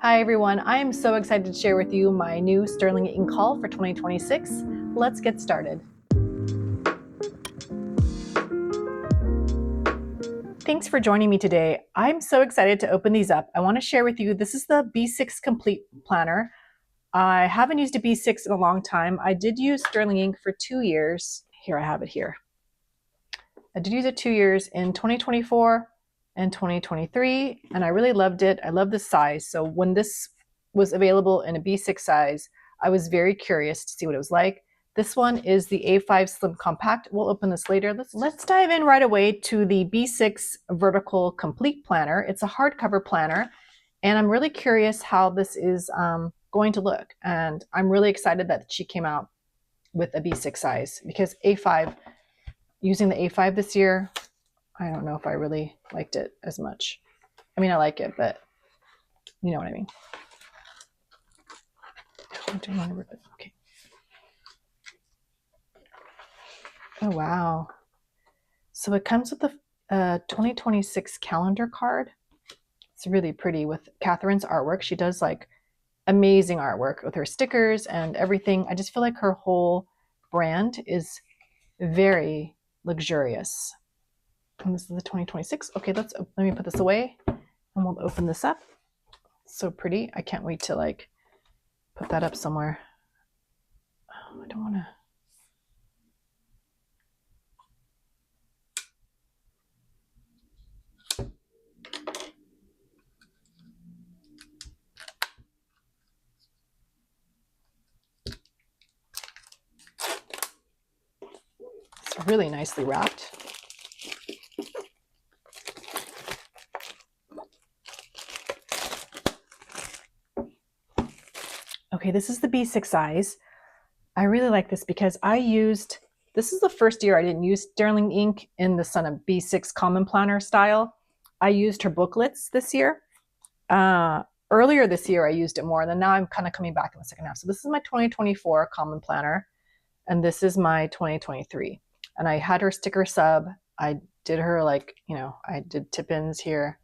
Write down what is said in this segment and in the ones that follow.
Hi everyone, I am so excited to share with you my new Sterling ink haul for 2026. Let's get started. Thanks for joining me today. I'm so excited to open these up. I want to share with you, this is the B6 Complete Planner. I haven't used a B6 in a long time. I did use Sterling ink for 2 years. Here, I have it here. I did use it 2 years in 2024 and 2023, and I really loved it. I love the size. So when this was available in a B6 size, I was very curious to see what it was like. This one is the A5 Slim Compact. We'll open this later. Let's dive in right away to the B6 Vertical Complete Planner. It's a hardcover planner, and I'm really curious how this is going to look. And I'm really excited that she came out with a B6 size because A5, using the A5 this year, I don't know if I really liked it as much. I mean, I like it, but you know what I mean. I don't want to rip it. Okay. Oh, wow. So it comes with the 2026 calendar card. It's really pretty with Catherine's artwork. She does like amazing artwork with her stickers and everything. I just feel like her whole brand is very luxurious. And this is the 2026. Okay, let me put this away and we'll open this up. It's so pretty. I can't wait to like put that up somewhere. Oh, I don't want to. It's really nicely wrapped. Okay, this is the B6 size. I really like this because this is the first year I didn't use Sterling ink in the Sun of B6 Common Planner style. I used her booklets this year. Earlier this year, I used it more, and then now I'm kind of coming back in the second half. So this is my 2024 Common Planner, and this is my 2023. And I had her sticker sub. I did her like, I did tip-ins here.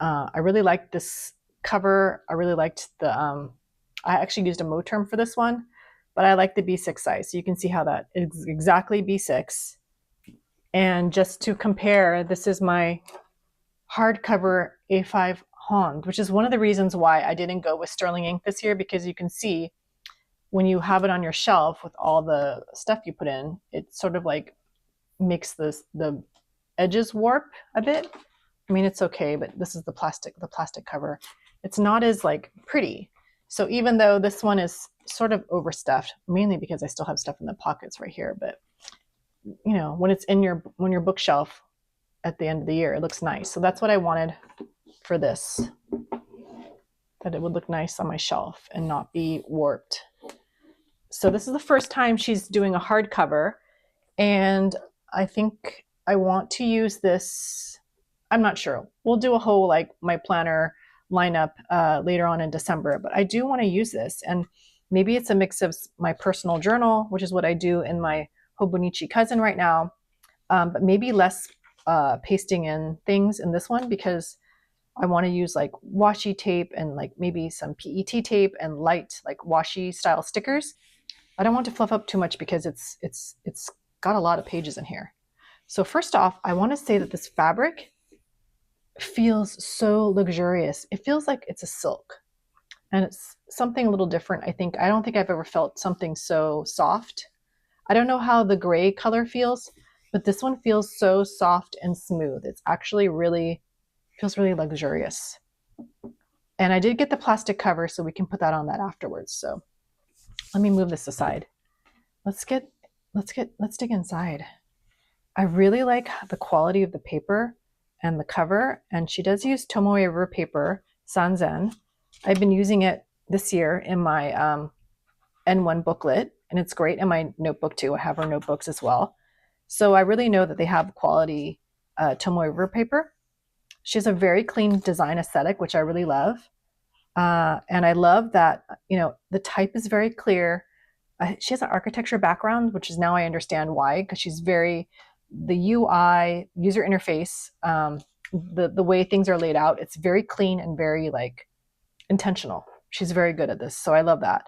I really liked this cover. I really liked I actually used a Moterm for this one, but I like the B6 size. So you can see how that is exactly B6. And just to compare, this is my hardcover A5 Hond, which is one of the reasons why I didn't go with Sterling ink this year, because you can see when you have it on your shelf with all the stuff you put in, it sort of like makes the edges warp a bit. I mean, it's okay, but this is the plastic cover. It's not as like pretty. So even though this one is sort of overstuffed, mainly because I still have stuff in the pockets right here, but when it's in your bookshelf at the end of the year, it looks nice. So that's what I wanted for this, that it would look nice on my shelf and not be warped. So this is the first time she's doing a hardcover, and I think I want to use this. I'm not sure. We'll do a whole like my planner lineup later on in December, but I do want to use this, and maybe it's a mix of my personal journal, which is what I do in my Hobonichi Cousin right now, but maybe less pasting in things in this one, because I want to use like washi tape and like maybe some PET tape and light like washi style stickers. I don't want to fluff up too much because it's got a lot of pages in here. So first off, I want to say that this fabric feels so luxurious. It feels like it's a silk, and it's something a little different. I don't think I've ever felt something so soft. I don't know how the gray color feels, but this one feels so soft and smooth. It's actually feels really luxurious. And I did get the plastic cover, so we can put that on that afterwards. So let me move this aside. Let's dig inside. I really like the quality of the paper and the cover, and she does use Tomoe River paper, Sanzen. I've been using it this year in my N1 booklet, and it's great in my notebook too. I have her notebooks as well. So I really know that they have quality Tomoe River paper. She has a very clean design aesthetic, which I really love. And I love that, the type is very clear. She has an architecture background, which is now I understand why, because the UI, user interface, the way things are laid out, it's very clean and very like intentional. She's very good at this. So I love that.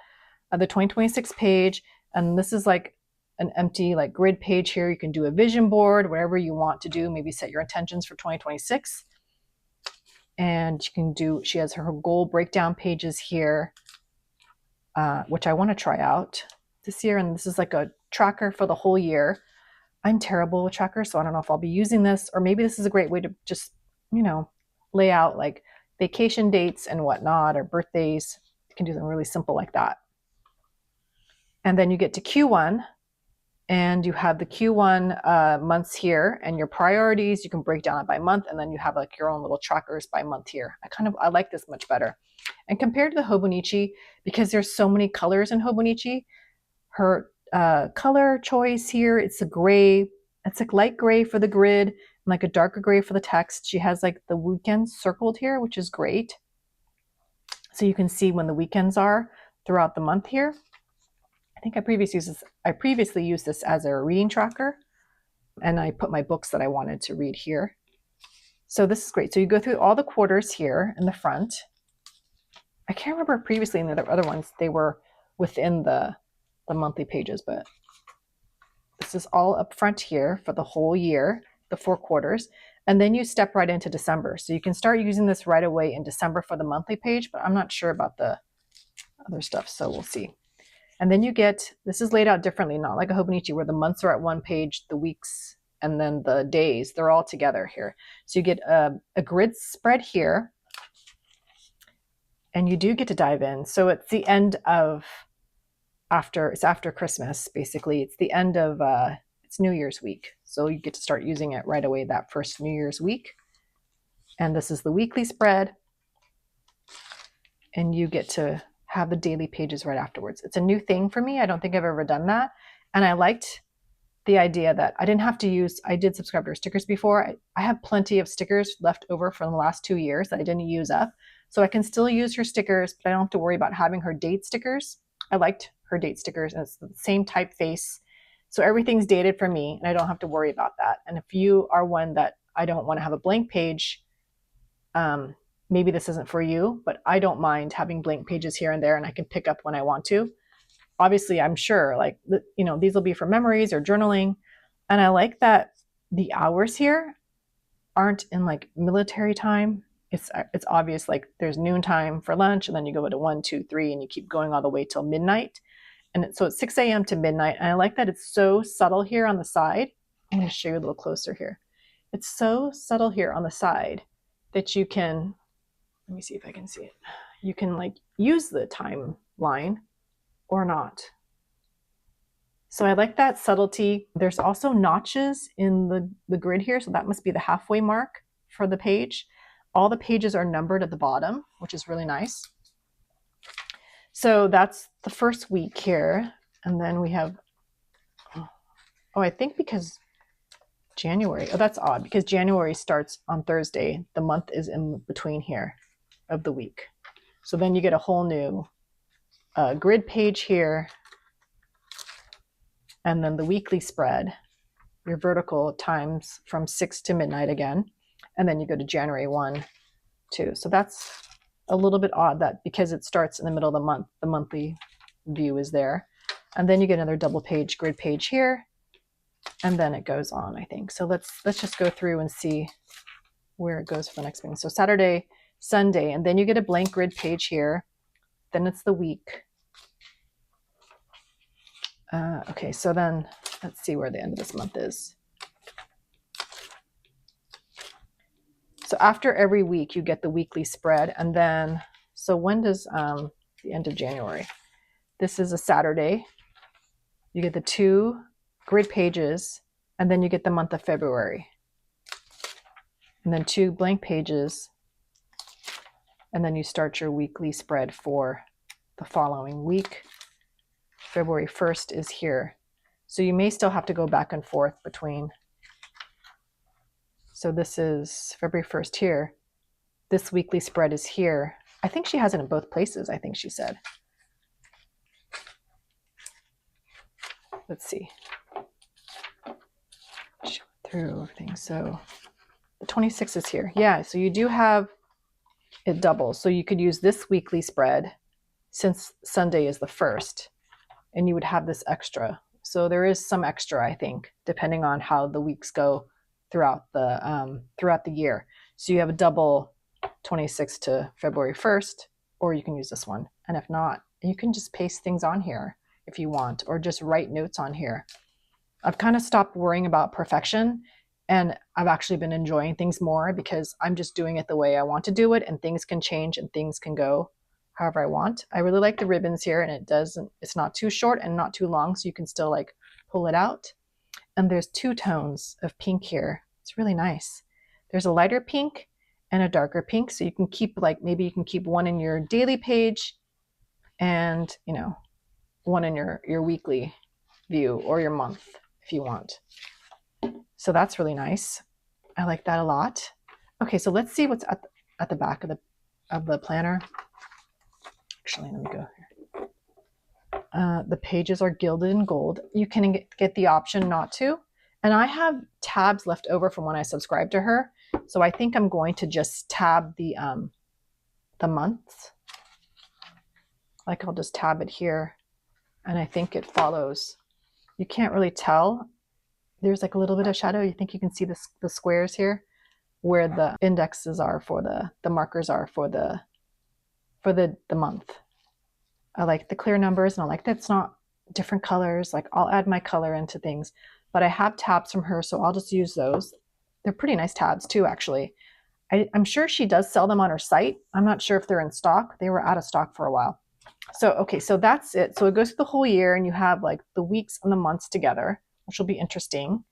The 2026 page, and this is like an empty like grid page here. You can do a vision board, whatever you want to do, maybe set your intentions for 2026. And you can do, she has her goal breakdown pages here, which I want to try out this year. And this is like a tracker for the whole year. I'm terrible with trackers, so I don't know if I'll be using this, or maybe this is a great way to just, you know, lay out like vacation dates and whatnot, or birthdays. You can do something really simple like that. And then you get to Q1, and you have the Q1 months here, and your priorities, you can break down it by month, and then you have like your own little trackers by month here. I like this much better. And compared to the Hobonichi, because there's so many colors in Hobonichi, her color choice here, it's a gray, it's like light gray for the grid, and like a darker gray for the text. She has like the weekends circled here, which is great. So you can see when the weekends are throughout the month here. I think I previously used this as a reading tracker, and I put my books that I wanted to read here. So this is great. So you go through all the quarters here in the front. I can't remember previously in the other ones, they were within the monthly pages, but this is all up front here for the whole year, the 4 quarters. And then you step right into December. So you can start using this right away in December for the monthly page, but I'm not sure about the other stuff, so we'll see. And then you get, this is laid out differently, not like a Hobonichi where the months are at one page, the weeks, and then the days, they're all together here. So you get a grid spread here, and you do get to dive in. So it's the end of, it's after Christmas, basically. It's the end of, it's New Year's week. So you get to start using it right away that first New Year's week. And this is the weekly spread. And you get to have the daily pages right afterwards. It's a new thing for me. I don't think I've ever done that. And I liked the idea that I didn't have to use, I did subscribe to her stickers before. I have plenty of stickers left over from the last 2 years that I didn't use up. So I can still use her stickers, but I don't have to worry about having her date stickers. I liked her date stickers, and it's the same typeface. So everything's dated for me, and I don't have to worry about that. And if you are one that I don't want to have a blank page, maybe this isn't for you, but I don't mind having blank pages here and there, and I can pick up when I want to. Obviously, I'm sure, like, you know, these will be for memories or journaling. And I like that the hours here aren't in like military time. It's obvious, like there's noontime for lunch, and then you go to 1, 2, 3, and you keep going all the way till midnight. And so it's 6 a.m. to midnight. And I like that it's so subtle here on the side. I'm going to show you a little closer here. It's so subtle here on the side that you can, let me see if I can see it. You can like use the timeline or not. So I like that subtlety. There's also notches in the grid here. So that must be the halfway mark for the page. All the pages are numbered at the bottom, which is really nice. So that's the first week here. And then we have, I think because January, that's odd because January starts on Thursday. The month is in between here of the week. So then you get a whole new grid page here. And then the weekly spread, your vertical times from 6 to midnight again. And then you go to January 1, 2. So that's a little bit odd that because it starts in the middle of the month, the monthly view is there. And then you get another double page grid page here. And then it goes on, I think. So let's just go through and see where it goes for the next thing. So Saturday, Sunday, and then you get a blank grid page here. Then it's the week. Okay, so then let's see where the end of this month is. So after every week, you get the weekly spread. And then, so when does the end of January? This is a Saturday. You get the 2 grid pages, and then you get the month of February. And then 2 blank pages. And then you start your weekly spread for the following week. February 1st is here. So you may still have to go back and forth between. So this is February 1st here. This weekly spread is here. I think she has it in both places, I think she said. Let's see. She went through everything. So the 26th is here. Yeah, so you do have it doubles. So you could use this weekly spread since Sunday is the 1st, and you would have this extra. So there is some extra, I think, depending on how the weeks go throughout the year. So you have a double 26th to February 1st, or you can use this one. And if not, you can just paste things on here if you want, or just write notes on here. I've kind of stopped worrying about perfection, and I've actually been enjoying things more because I'm just doing it the way I want to do it, and things can change and things can go however I want. I really like the ribbons here, and it's not too short and not too long, so you can still like pull it out. And there's 2 tones of pink here. It's really nice. There's a lighter pink and a darker pink, so you can keep maybe you can keep one in your daily page and one in your weekly view or your month if you want. So that's really nice. I like that a lot. Okay, so let's see what's at the back of the planner. Actually, let me go here. The pages are gilded in gold. You can get the option not to. And I have tabs left over from when I subscribed to her. So I think I'm going to just tab the months. Like I'll just tab it here. And I think it follows. You can't really tell. There's like a little bit of shadow. You think you can see the squares here where the indexes are for the markers are for the month. I like the clear numbers, and I like that it's not different colors. Like I'll add my color into things, but I have tabs from her, so I'll just use those. They're pretty nice tabs too, actually. I'm sure she does sell them on her site. I'm not sure if they're in stock. They were out of stock for a while. So, okay, so that's it. So it goes through the whole year, and you have like the weeks and the months together, which will be interesting.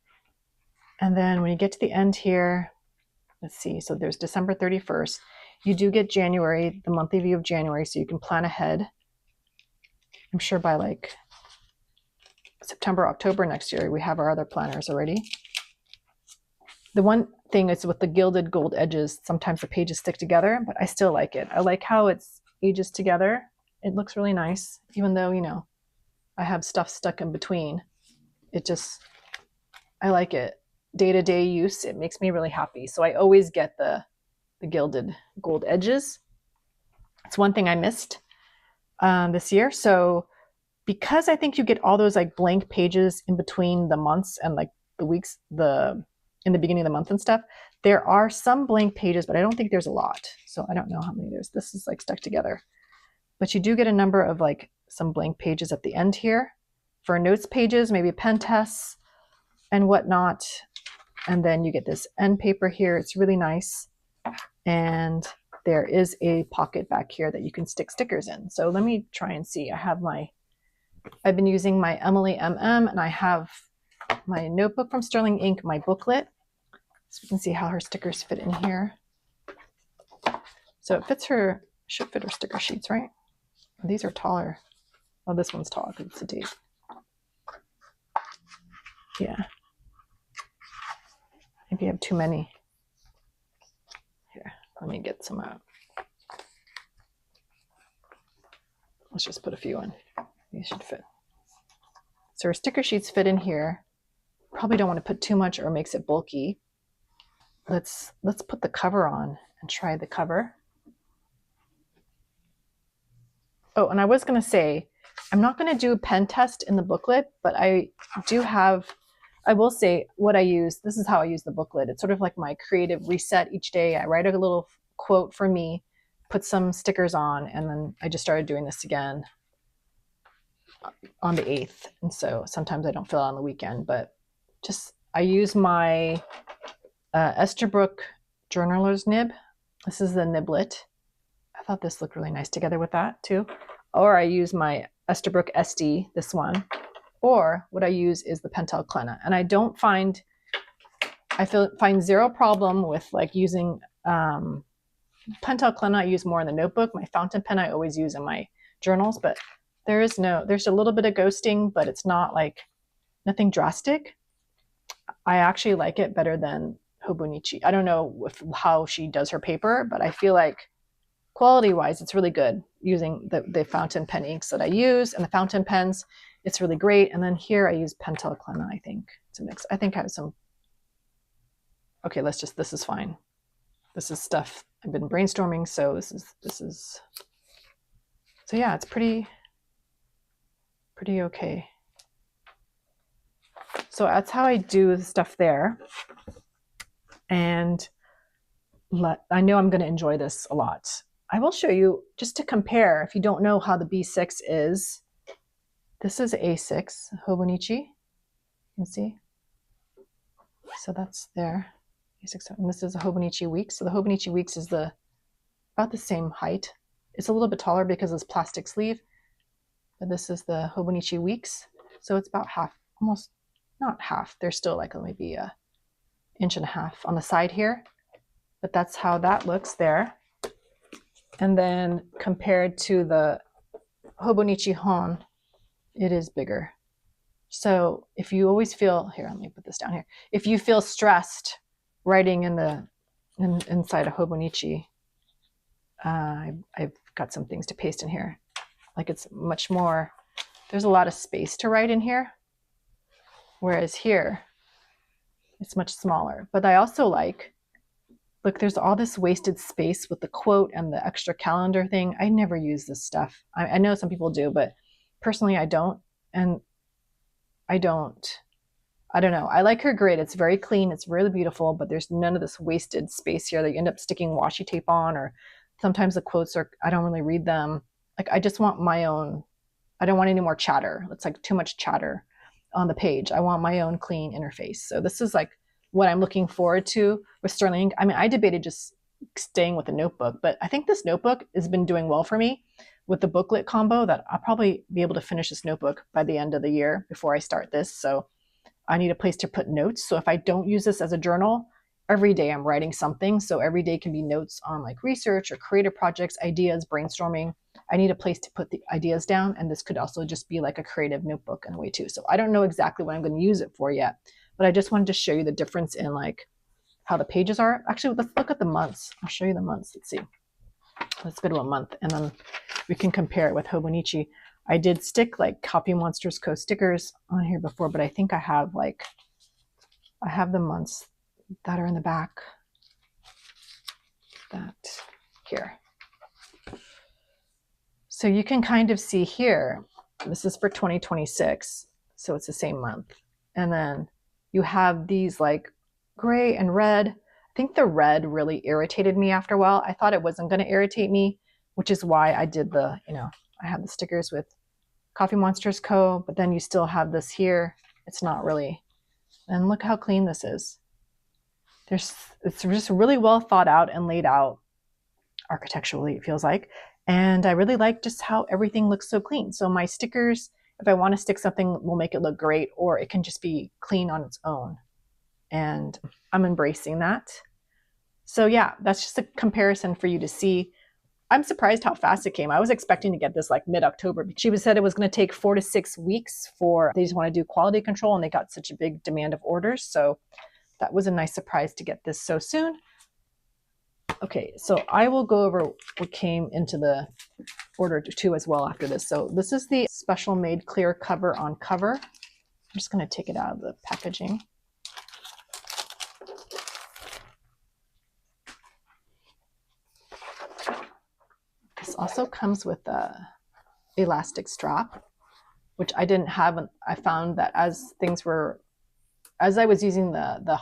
And then when you get to the end here, let's see. So there's December 31st. You do get January, the monthly view of January, so you can plan ahead. I'm sure by like September, October next year, we have our other planners already. The one thing is with the gilded gold edges, sometimes the pages stick together, but I still like it. I like how it's edges together. It looks really nice, even though, I have stuff stuck in between. I like it. Day-to-day use, it makes me really happy. So I always get the gilded gold edges. It's one thing I missed this year. So because I think you get all those like blank pages in between the months and like the weeks, in the beginning of the month and stuff, there are some blank pages, but I don't think there's a lot. So I don't know how many there's. This is like stuck together. But you do get a number of like some blank pages at the end here for notes pages, maybe pen tests and whatnot. And then you get this end paper here. It's really nice. And there is a pocket back here that you can stick stickers in. So let me try and see. I've been using my Emily MM, and I have my notebook from Sterling Ink, my booklet. So you can see how her stickers fit in here. So it should fit her sticker sheets, right? These are taller. Oh, this one's tall because it's a date. Yeah. Maybe I have too many. Here, let me get some out. Let's just put a few in. These should fit. So our sticker sheets fit in here. Probably don't want to put too much or it makes it bulky. Let's put the cover on and try the cover. Oh, and I was going to say, I'm not going to do a pen test in the booklet, but I will say what I use. This is how I use the booklet. It's sort of like my creative reset each day. I write a little quote for me, put some stickers on, and then I just started doing this again on the 8th. And so sometimes I don't fill out on the weekend, but I use my Esterbrook journaler's nib. This is the niblet. I thought this looked really nice together with that too. Or I use my Esterbrook SD, this one. Or what I use is the Pentel Clenna. And I find zero problem with like using Pentel Clenna. I use more in the notebook. My fountain pen I always use in my journals, but there's a little bit of ghosting, but it's not like nothing drastic. I actually like it better than Hobonichi. I don't know how she does her paper, but I feel like quality-wise, it's really good using the fountain pen inks that I use and the fountain pens. It's really great. And then here I use Pentel Clenna, I think, to mix. I think I have some. Okay, this is fine. this is stuff I've been brainstorming. So this is, so yeah, it's pretty okay. So that's how I do the stuff there. And I know I'm going to enjoy this a lot. I will show you just to compare. If you don't know how the B6 is, this is A6 Hobonichi. You can see. So that's there. A6, and this is a Hobonichi Weeks. So the Hobonichi Weeks is about the same height. It's a little bit taller because it's plastic sleeve, but this is the Hobonichi Weeks. So it's about half, almost not half. There's still like maybe an inch and a half on the side here, but that's how that looks there. And then compared to the Hobonichi Hon, it is bigger. So if you always feel, here, let me put this down here. If you feel stressed writing inside a Hobonichi, I've got some things to paste in here. Like it's much more, there's a lot of space to write in here. Whereas here, it's much smaller. But I also like, look, there's all this wasted space with the quote and the extra calendar thing. I never use this stuff. I know some people do, but personally I don't. And I don't know. I like her grid. It's very clean. It's really beautiful, but there's none of this wasted space here that you end up sticking washi tape on, or sometimes the quotes are, I don't really read them. Like I just want my own, I don't want any more chatter. It's like too much chatter on the page. I want my own clean interface. So this is like what I'm looking forward to with Sterling. I mean, I debated just staying with a notebook, but I think this notebook has been doing well for me with the booklet combo, that I'll probably be able to finish this notebook by the end of the year before I start this. So I need a place to put notes. So if I don't use this as a journal, every day I'm writing something. So every day can be notes on like research or creative projects, ideas, brainstorming. I need a place to put the ideas down. And this could also just be like a creative notebook in a way too. So I don't know exactly what I'm going to use it for yet, but I just wanted to show you the difference in like how the pages are. Actually, let's look at the months. I'll show you the months. Let's see. Let's go to a month and then we can compare it with Hobonichi. I did stick like Copy Monsters Co. stickers on here before, but I think I have the months that are in the back. That here. So you can kind of see here, this is for 2026. So it's the same month. And then you have these like gray and red. I think the red really irritated me after a while. I thought it wasn't going to irritate me, which is why I did I have the stickers with Coffee Monsters Co., but then you still have this here. It's not really, and look how clean this is. It's just really well thought out and laid out architecturally, it feels like. And I really like just how everything looks so clean. So my stickers, if I want to stick something, will make it look great, or it can just be clean on its own. And I'm embracing that. So yeah, that's just a comparison for you to see. I'm surprised how fast it came. I was expecting to get this like mid-October. She said it was going to take 4 to 6 weeks they just want to do quality control, and they got such a big demand of orders. So that was a nice surprise to get this so soon. Okay, so I will go over what came into the order too as well after this. So this is the special made clear cover on cover. I'm just going to take it out of the packaging. This also comes with a elastic strap, which I didn't have. I found that as I was using the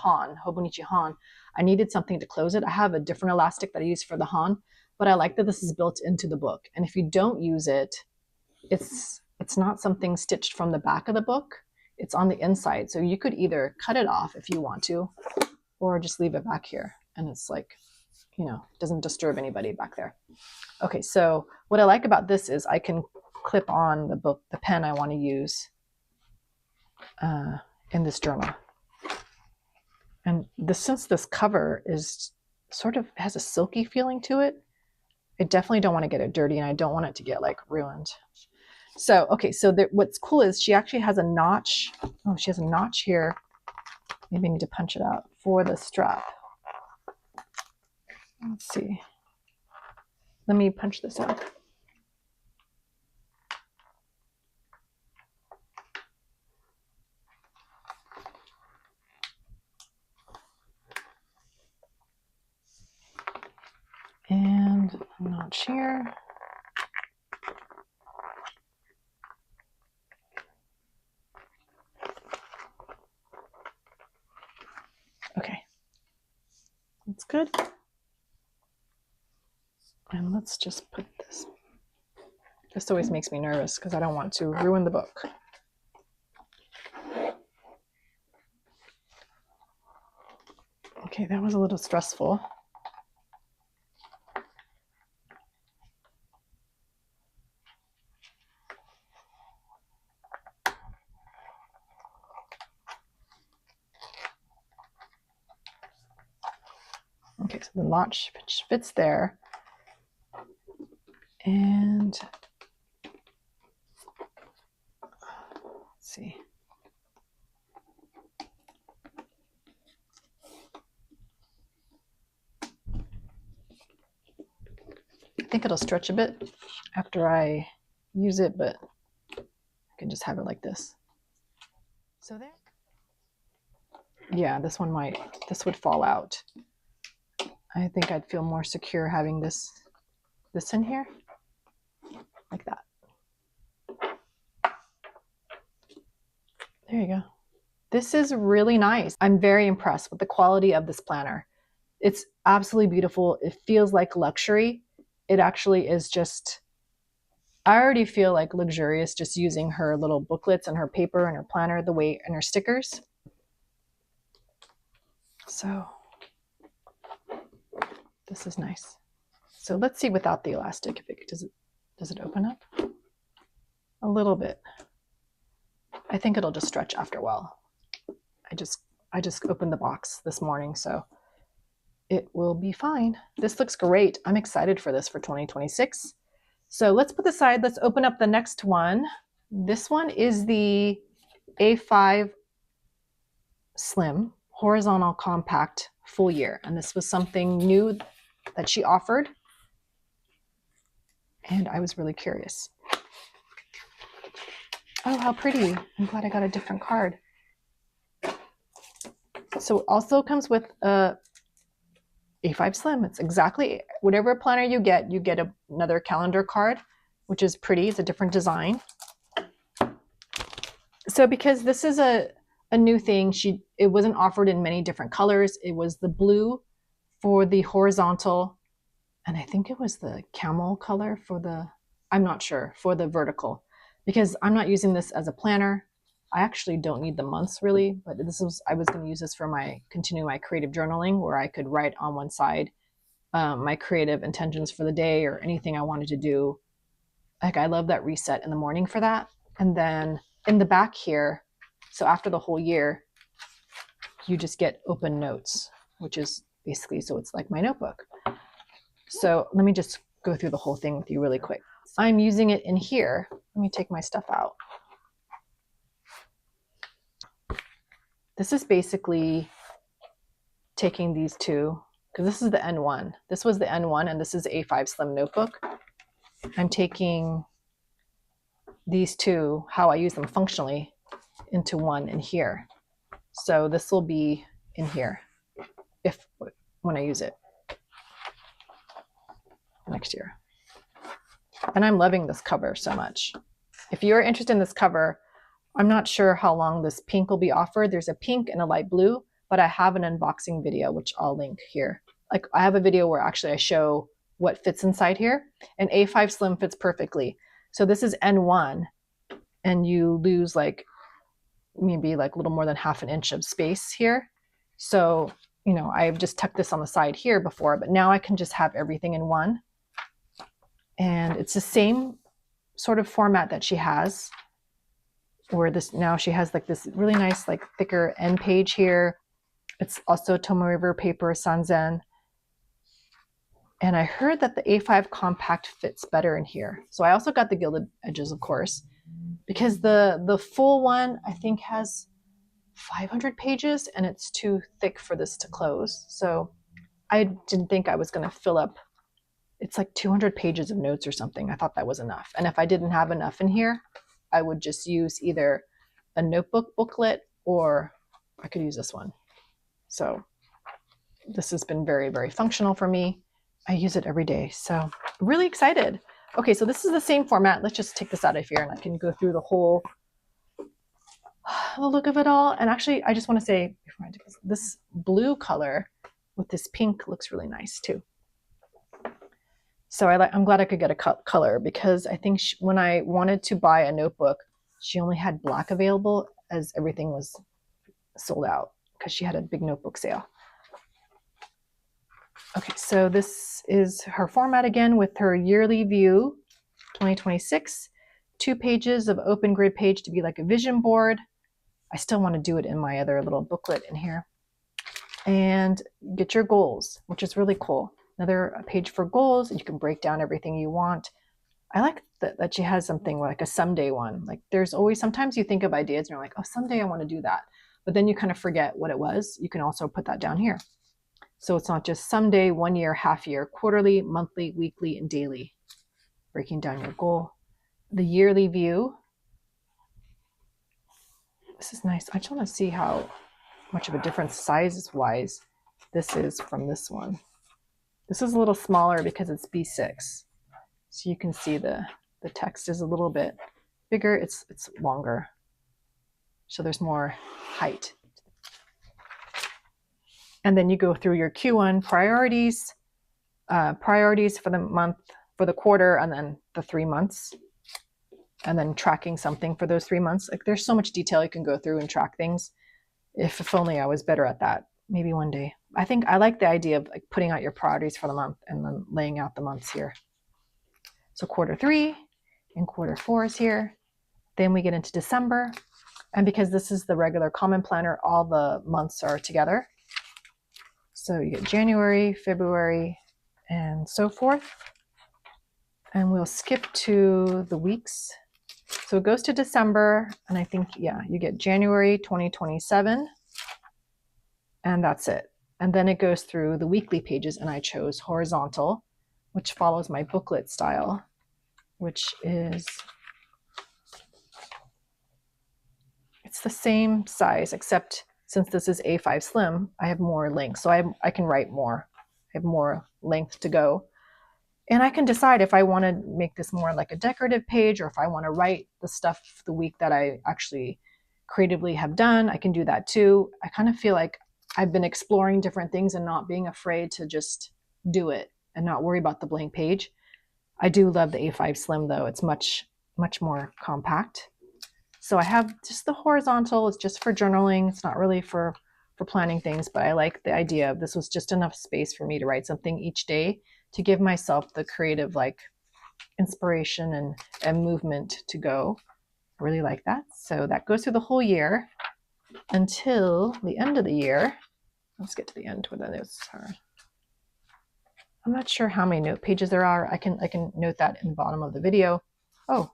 Hobonichi Han, I needed something to close it. I have a different elastic that I use for the Han, but I like that this is built into the book. And if you don't use it, it's not something stitched from the back of the book. It's on the inside. So you could either cut it off if you want to, or just leave it back here. And it's like, doesn't disturb anybody back there. Okay, so what I like about this is I can clip on the pen I want to use in this journal. And since this cover is sort of has a silky feeling to it, I definitely don't want to get it dirty, and I don't want it to get like ruined. So, okay, so what's cool is she actually has a notch. Oh, she has a notch here. Maybe I need to punch it out for the strap. Let's see. Let me punch this out. notch here. Okay, that's good. And let's just put this. This always makes me nervous because I don't want to ruin the book. Okay, that was a little stressful. Okay, so the notch fits there. And let's see. I think it'll stretch a bit after I use it, but I can just have it like this. So there. Yeah, this would fall out. I think I'd feel more secure having this in here, like that. There you go. This is really nice. I'm very impressed with the quality of this planner. It's absolutely beautiful. It feels like luxury. It actually is just, I already feel like luxurious just using her little booklets and her paper and her planner, the way, and her stickers. So this is nice. So let's see without the elastic, if it does it open up? A little bit. I think it'll just stretch after a while. I just opened the box this morning, so it will be fine. This looks great. I'm excited for this for 2026. So let's put this aside. Let's open up the next one. This one is the A5 Slim Horizontal Compact Full Year. And this was something new that she offered. And I was really curious. Oh, how pretty. I'm glad I got a different card. So it also comes with a A5 Slim. It's exactly whatever planner you get another calendar card, which is pretty. It's a different design. So because this is a new thing, it wasn't offered in many different colors. It was the blue for the horizontal, and I think it was the camel color for the, I'm not sure, for the vertical, because I'm not using this as a planner. I actually don't need the months really, but I was going to use this for continue my creative journaling, where I could write on one side my creative intentions for the day or anything I wanted to do. Like, I love that reset in the morning for that. And then in the back here, so after the whole year, you just get open notes, which is basically, so it's like my notebook. So let me just go through the whole thing with you really quick. I'm using it in here. Let me take my stuff out. This is basically taking these two, because this is the N1. This was the N1, and this is A5 Slim Notebook. I'm taking these two, how I use them functionally, into one in here. So this will be in here when I use it next year. And I'm loving this cover so much. If you're interested in this cover, I'm not sure how long this pink will be offered. There's a pink and a light blue, but I have an unboxing video, which I'll link here. Like, I have a video where actually I show what fits inside here, and A5 Slim fits perfectly. So this is N1, and you lose like maybe like a little more than half an inch of space here. So, I've just tucked this on the side here before, but now I can just have everything in one. And it's the same sort of format that she has, where now she has like this really nice, like thicker end page here. It's also Tomoe River paper, Sanzen. And I heard that the A5 Compact fits better in here. So I also got the gilded edges, of course, because the full one I think has 500 pages and it's too thick for this to close. So I didn't think I was going to fill up. It's like 200 pages of notes or something. I thought that was enough. And if I didn't have enough in here, I would just use either a notebook booklet, or I could use this one. So this has been very, very functional for me. I use it every day. So really excited. Okay, so this is the same format. Let's just take this out of here and I can go through the whole the look of it all. And actually, I just want to say, before I do this blue color with this pink looks really nice too. So I'm glad I could get a color because I think when I wanted to buy a notebook, she only had black available as everything was sold out because she had a big notebook sale. Okay, so this is her format again with her yearly view 2026, 2 pages of open grid page to be like a vision board. I still want to do it in my other little booklet in here. And get your goals, which is really cool. Another page for goals, and you can break down everything you want. I like that she has something like a someday one. Like there's always, sometimes you think of ideas and you're like, oh, someday I want to do that. But then you kind of forget what it was. You can also put that down here. So it's not just someday, 1 year, half year, quarterly, monthly, weekly, and daily. Breaking down your goal. The yearly view. This is nice. I just want to see how much of a difference size-wise this is from this one. This is a little smaller because it's B6. So you can see the text is a little bit bigger. It's longer. So there's more height. And then you go through your Q1 priorities, priorities for the month, for the quarter, and then the 3 months. And then tracking something for those 3 months. Like there's so much detail you can go through and track things. If only I was better at that. Maybe one day. I think I like the idea of like putting out your priorities for the month and then laying out the months here. So quarter 3 and quarter 4 is here. Then we get into December. And because this is the regular common planner, all the months are together. So you get January, February, and so forth. And we'll skip to the weeks. So it goes to December, and I think, yeah, you get January 2027, and that's it. And then it goes through the weekly pages, and I chose horizontal, which follows my booklet style, which is, it's the same size, except since this is A5 Slim, I have more length, so I can write more. I have more length to go. And I can decide if I want to make this more like a decorative page or if I want to write the stuff the week that I actually creatively have done. I can do that too. I kind of feel like I've been exploring different things and not being afraid to just do it and not worry about the blank page. I do love the A5 Slim though. It's much more compact. So I have just the horizontal. It's just for journaling. It's not really for planning things, but I like the idea of this was just enough space for me to write something each day to give myself the creative like inspiration and movement to go. I really like that. So that goes through the whole year until the end of the year. Let's get to the end where the notes are. I'm not sure how many note pages there are. I can note that in the bottom of the video. Oh,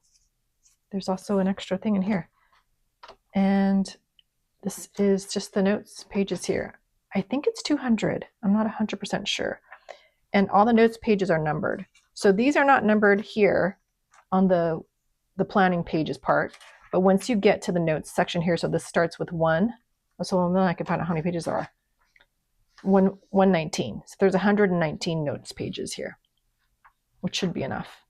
there's also an extra thing in here. And this is just the notes pages here. I think it's 200. I'm not 100% sure. And all the notes pages are numbered. So these are not numbered here on the planning pages part, but once you get to the notes section here, so this starts with 1. So then I can find out how many pages there are. 119. So there's 119 notes pages here, which should be enough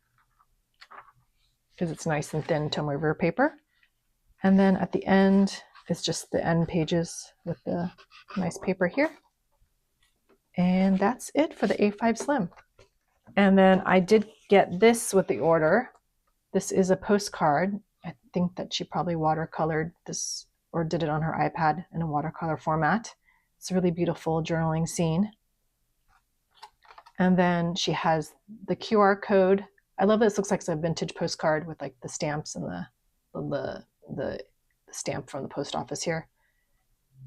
because it's nice and thin Tomoe River paper. And then at the end is just the end pages with the nice paper here. And that's it for the A5 Slim. And then I did get this with the order. This is a postcard. I think that she probably watercolored this or did it on her iPad in a watercolor format. It's a really beautiful journaling scene. And then she has the QR code. I love this. Looks like it's a vintage postcard with like the stamps and the stamp from the post office here.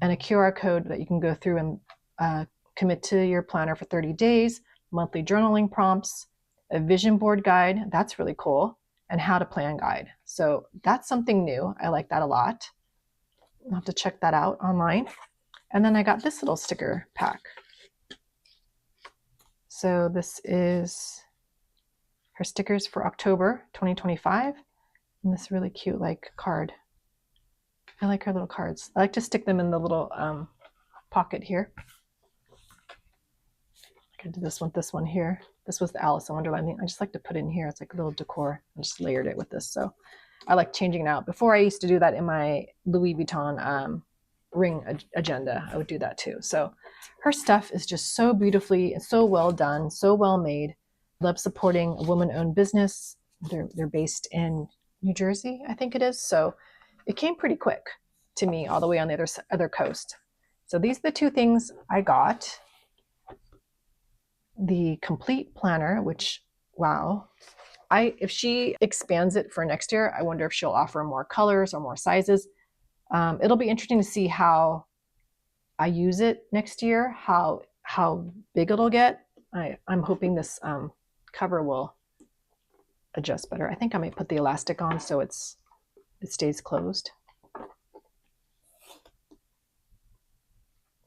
And a QR code that you can go through and commit to your planner for 30 days, monthly journaling prompts, a vision board guide. That's really cool. And how to plan guide. So that's something new. I like that a lot. I'll have to check that out online. And then I got this little sticker pack. So this is her stickers for October 2025. And this really cute like card. I like her little cards. I like to stick them in the little pocket here. I could do this one here. This was the Alice in Wonderland thing. I just like to put it in here. It's like a little decor. I just layered it with this. So I like changing it out. Before I used to do that in my Louis Vuitton ring agenda. I would do that too. So her stuff is just so beautifully and so well done, so well made. Love supporting a woman-owned business. They're based in New Jersey, I think it is. So it came pretty quick to me all the way on the other coast. So these are the two things I got. The complete planner, which, wow. If she expands it for next year, I wonder if she'll offer more colors or more sizes. It'll be interesting to see how I use it next year, how big it'll get. I'm hoping this cover will adjust better. I think I might put the elastic on so it stays closed.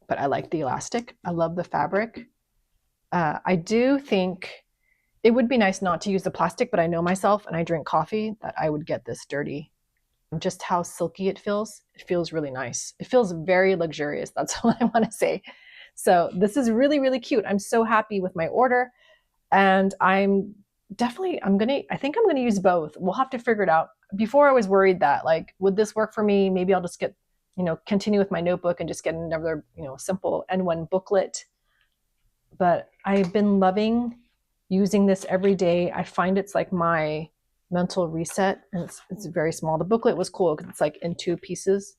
But I like the elastic. I love the fabric. I do think it would be nice not to use the plastic, but I know myself and I drink coffee that I would get this dirty. Just how silky it feels really nice. It feels very luxurious. That's all I want to say. So this is really, really cute. I'm so happy with my order, and I think I'm going to use both. We'll have to figure it out. Before I was worried that like, would this work for me? Maybe I'll just get, continue with my notebook and just get another, simple N1 booklet. But I've been loving using this every day. I find it's like my mental reset, and it's very small. The booklet was cool because it's like in two pieces.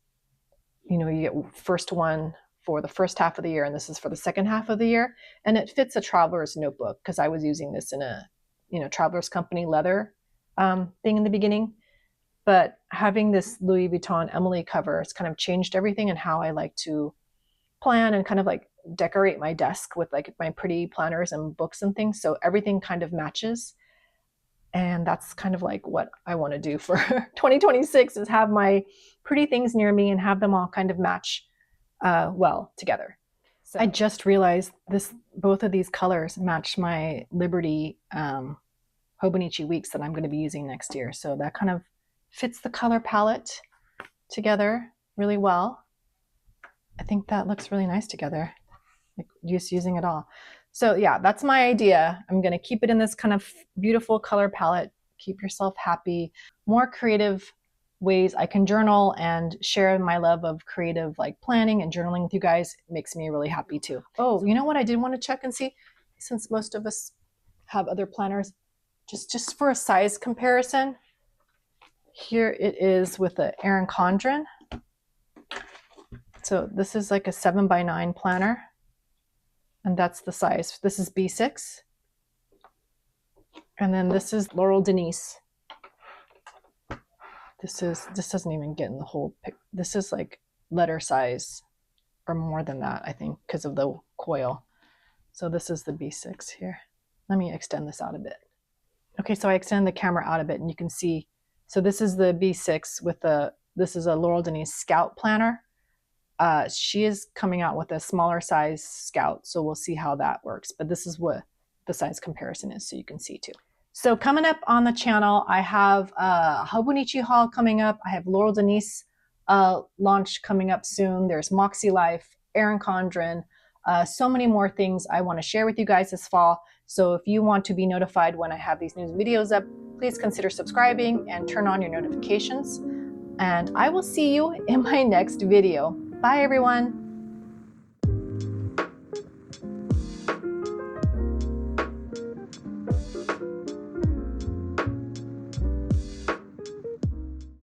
You get first one for the first half of the year, and this is for the second half of the year, and it fits a traveler's notebook because I was using this in a traveler's company leather thing in the beginning. But having this Louis Vuitton Emily cover, it's kind of changed everything and how I like to plan and kind of like decorate my desk with like my pretty planners and books and things. So everything kind of matches. And that's kind of like what I want to do for 2026 is have my pretty things near me and have them all kind of match well together. So I just realized both of these colors match my Liberty Hobonichi Weeks that I'm going to be using next year. So that kind of fits the color palette together really well. I think that looks really nice together, like just using it all. So yeah, that's my idea. I'm going to keep it in this kind of beautiful color palette. Keep yourself happy. More creative ways I can journal and share my love of creative like planning and journaling with you guys. It makes me really happy too. Oh, you know what I did want to check and see, since most of us have other planners, just for a size comparison. Here it is with the Erin Condren. So this is like a 7x9 planner. And that's the size. This is B6. And then this is Laurel Denise. This doesn't even get in the whole pic. This is like letter size or more than that, I think, because of the coil. So this is the B6 here. Let me extend this out a bit. Okay, so I extend the camera out a bit and you can see. So this is the B6 with this is a Laurel Denise Scout planner. She is coming out with a smaller size Scout, so we'll see how that works. But this is what the size comparison is, so you can see too. So coming up on the channel, I have a Hobonichi haul coming up. I have Laurel Denise launch coming up soon. There's Moxie Life, Erin Condren, so many more things I want to share with you guys this fall. So if you want to be notified when I have these new videos up, please consider subscribing and turn on your notifications. And I will see you in my next video. Bye, everyone.